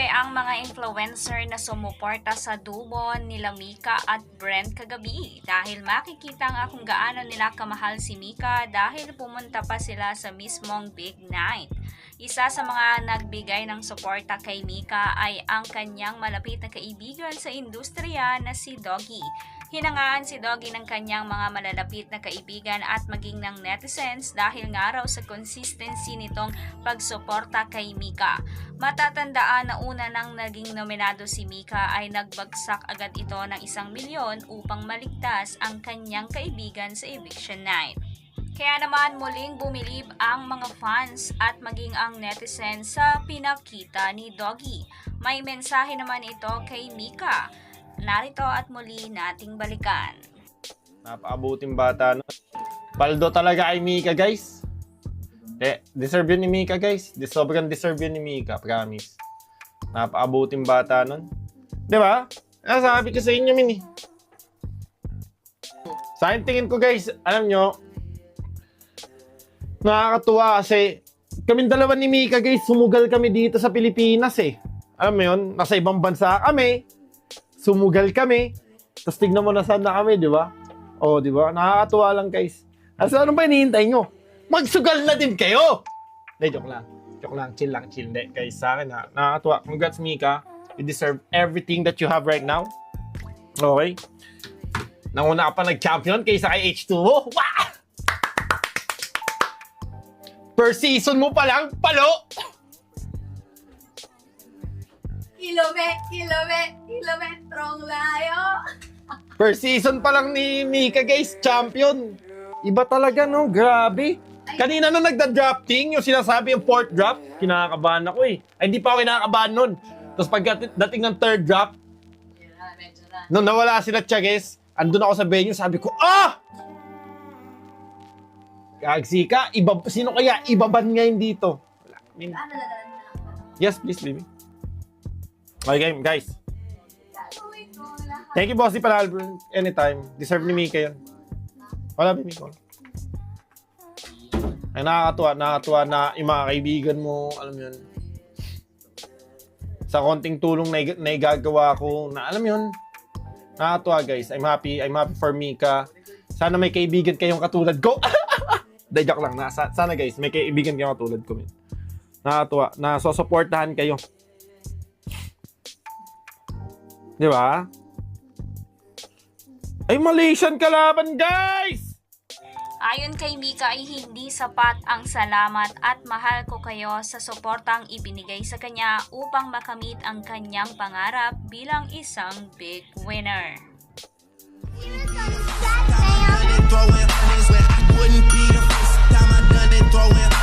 Grabe ang mga influencer na sumuporta sa dubon nila Mika at Brent kagabi dahil makikita nga kung gaano nila kamahal si Mika dahil pumunta pa sila sa mismong big night. Isa sa mga nagbigay ng suporta kay Mika ay ang kanyang malapit na kaibigan sa industriya na si Doggy. Hinangaan si Doggy ng kanyang mga malalapit na kaibigan at maging ng netizens dahil nga raw sa consistency nitong pagsuporta kay Mika. Matatandaan na una nang naging nominado si Mika ay nagbagsak agad ito ng 1 milyon upang maligtas ang kanyang kaibigan sa eviction night. Kaya naman muling bumilib ang mga fans at maging ang netizens sa pinakita ni Doggy. May mensahe naman ito kay Mika. Narito at muli nating balikan. Napakabuting bata no. Paldo talaga kay Mika, guys. Deserve yun ni Mika, guys. Sobrang deserve yun ni Mika, promise. Napakabuting bata nun. Di ba? Sabi ko sa inyo, Min. Sa akin tingin ko, guys, alam nyo, nakakatuwa kasi kaming dalawa ni Mika, guys, sumugal kami dito sa Pilipinas eh. Alam mo yun, nasa ibang bansa kami, sumugal kami, tapos tignan mo na saan na kami, di ba? O, di ba? Nakakatuwa lang, guys. Asa ano ba hinihintay nyo? Magsugal na din kayo! Hindi, joke lang. Joke lang, chill lang, chill. Hindi, guys, sa akin ha. Nakakatuwa. Congrats, Mika. You deserve everything that you have right now. Okay? Nanguna ka pa nag-champion kaysa kay H2O. Wow! Per season mo pa lang, palo! Kilometrong layo. Per season pa lang ni Mika, guys, champion. Iba talaga, no? Grabe. Kanina nung nagda-drafting, yung sinasabi yung 4th draft, kinakabahan ako eh. Ay, hindi pa ako kinakabahan nun. Tapos pagdating ng 3rd draft, nung nawala sila Tiaguez, andun ako sa venue, sabi ko, Kagsika, sino kaya ibaban ngayon dito? Wala. Yes, please, baby. Okay, guys. Thank you, Bossy Palal. Anytime. Deserve ni Mika yun. Wala, baby. Ay, nakakatuwa na yung mga kaibigan mo, alam yun. Sa konting tulong na igagawa ko, na alam yun. Nakakatuwa, guys. I'm happy for Mika. Sana may kaibigan kayong katulad ko. Joke lang. Sana, guys, may kaibigan kayong katulad ko. Nakakatuwa. Nasusuportahan kayo. Di ba? Ay, Malaysian kalaban, guys! Ayon kay Mika ay hindi sapat ang salamat at mahal ko kayo sa suportang ibinigay sa kanya upang makamit ang kanyang pangarap bilang isang big winner. Throwing hundreds when I wouldn't be the first time I done it, throwing